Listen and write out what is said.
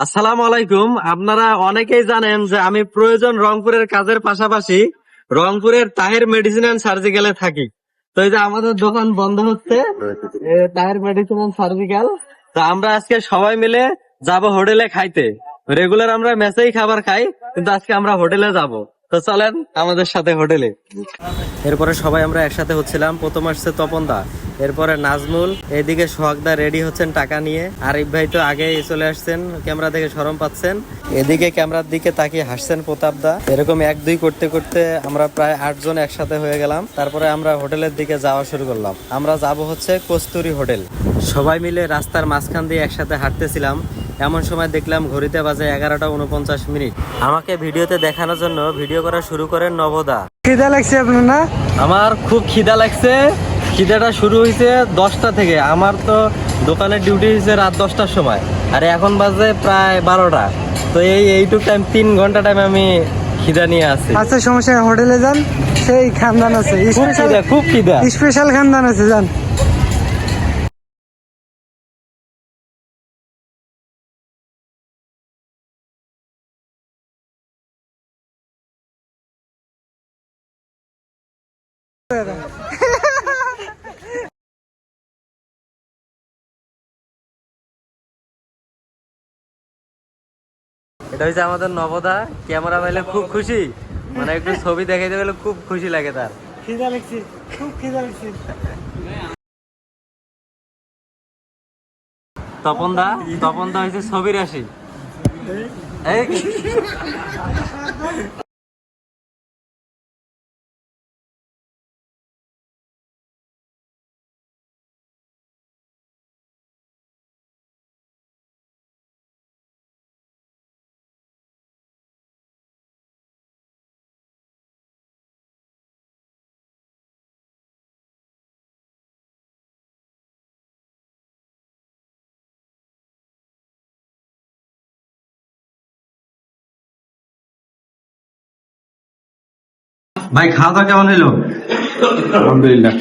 আসসালামু আলাইকুম। আপনারা অনেকেই জানেন যে আমি প্রয়োজন রংপুরের কাজের পাশাপাশি রংপুরের তাহের মেডিসিন অ্যান্ড সার্জিক্যালে থাকি। তো এই যে আমাদের দোকান বন্ধ হচ্ছে তাহের মেডিসিন অ্যান্ড সার্জিক্যাল। তো আমরা আজকে সবাই মিলে যাব হোটেলে খাইতে। রেগুলার আমরা মেসেই খাবার খাই, কিন্তু আজকে আমরা হোটেলে যাব। তো চলেন আমাদের সাথে হোটেলে। এরপরে সবাই আমরা একসাথে হচ্ছিলাম। প্রথম আসছে তপনদা, এরপরে নাজমুল, এদিকে সোহাগদা রেডি হচ্ছেন টাকা নিয়ে। আরিফ ভাই তো আগে চলে আসছেন, ক্যামেরা দেখে শরম পাচ্ছেন। এদিকে ক্যামেরার দিকে তাকিয়ে হাসছেন প্রতাপদা। এরকম 1-2 করতে করতে আমরা প্রায় 8 জন একসাথে হয়ে গেলাম। তারপরে আমরা হোটেলের দিকে যাওয়া শুরু করলাম। আমরা যাব হচ্ছে কস্তুরী হোটেল। সবাই মিলে রাস্তার মাঝখান দিয়ে একসাথে হাঁটতেছিলাম। এমন সময় দেখলাম ঘড়িতে বাজে 11:49। আমাকে ভিডিওতে দেখানোর জন্য ভিডিও করা শুরু করেন নবদা। খিদা লাগছে আপনার না? আমার খুব খিদা লাগছে। খিদাটা শুরু হয়েছে 10টা থেকে। আমার তো দোকানের ডিউটি হয়েছে রাত 10টার সময়, আর এখন বাজে প্রায় 12টা। তো এইটুক টাইম 3 ঘন্টা টাইম আমি খিদা নিয়ে আছি। আচ্ছা সমস্যা, হোটেলে যান, সেই খানদান আছে, খুব খিদা। স্পেশাল খানদান আছে, যান। এটা হচ্ছে আমাদের নবদা। ক্যামেরা পাইলে খুব খুশি, মানে একটু ছবি দেখাইতে গেলে খুব খুশি লাগে তার। খিদা লাগছে, খুব খিদা লাগছে। তপনদা হয়েছে ছবির রাশি। এই ভাই, খাওয়া দাওয়া কেমন হলো? আলহামদুলিল্লাহ।